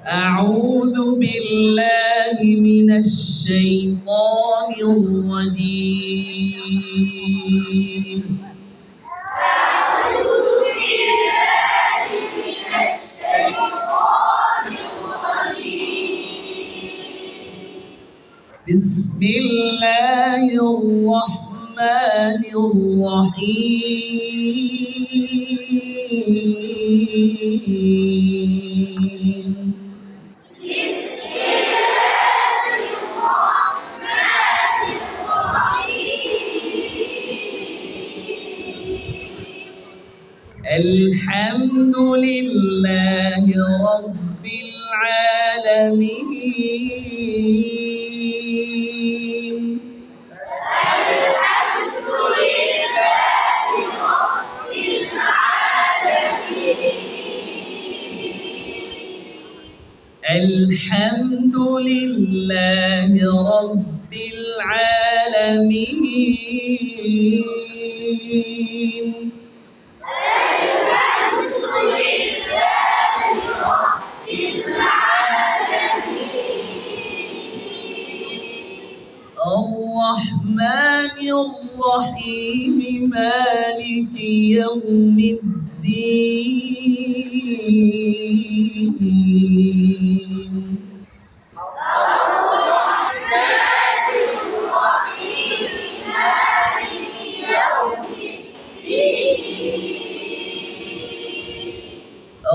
أعوذ بالله من الشيطان الرجيم. بسم الله الرحمن الرحيم. الحمد لله رب العالمين. الحمد لله رب العالمين. الرحمن الرحيم مالك يوم الدين.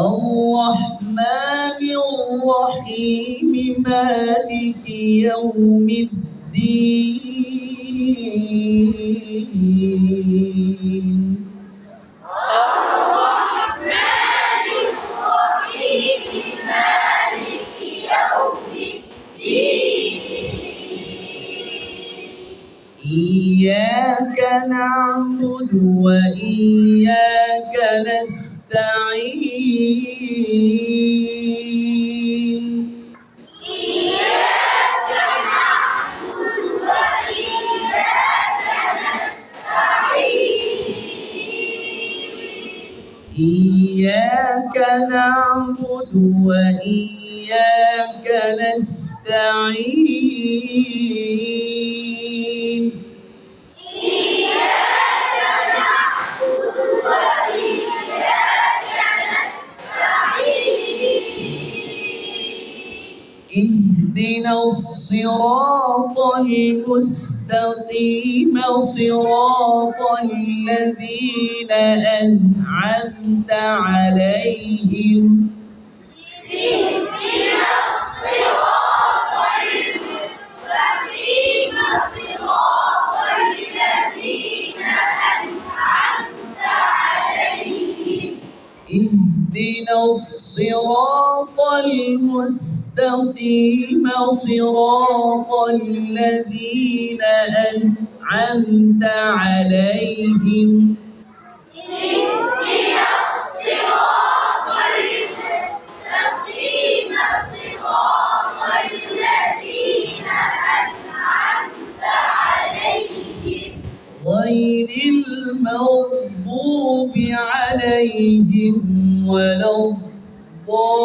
الرحمن الرحيم مالك يوم الدين. إياك نعبد وإياك نستعين. إياك نعبد وإياك نستعين. اهدنا الصراط المستقيم صراط الذين أنعمت عليهم. اهدنا الصراط المستقيم صراط الذين أنعمت عليهم. غير المغضوب عليهم ولا الضالين.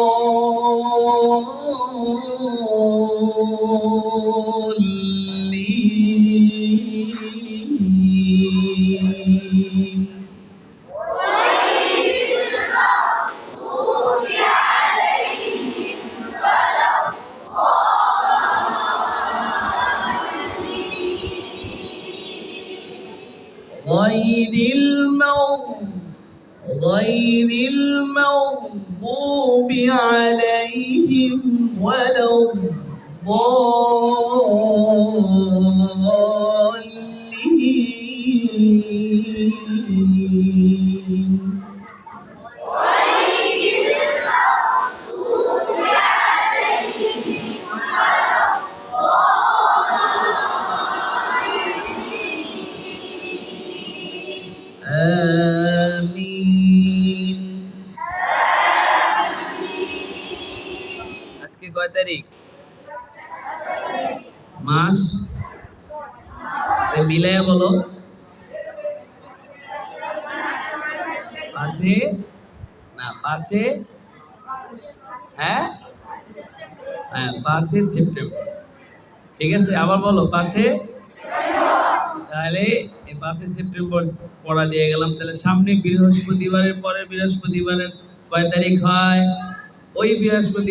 غير المغضوب عليهم ولا الضالين. آمين. আজকে কয় তারিখ? মাস মিলাইয়া বলো। 5 না 5 হ্যাঁ হ্যাঁ, 5 সেপ্টেম্বর। ঠিক আছে, আবার বলো 5 তাহলে এই 5 সেপ্টেম্বর পড়া দিয়ে গেলাম। তাহলে সামনে বৃহস্পতিবারের পরে বৃহস্পতিবারের কয় তারিখ হয়? ওই বৃহস্পতি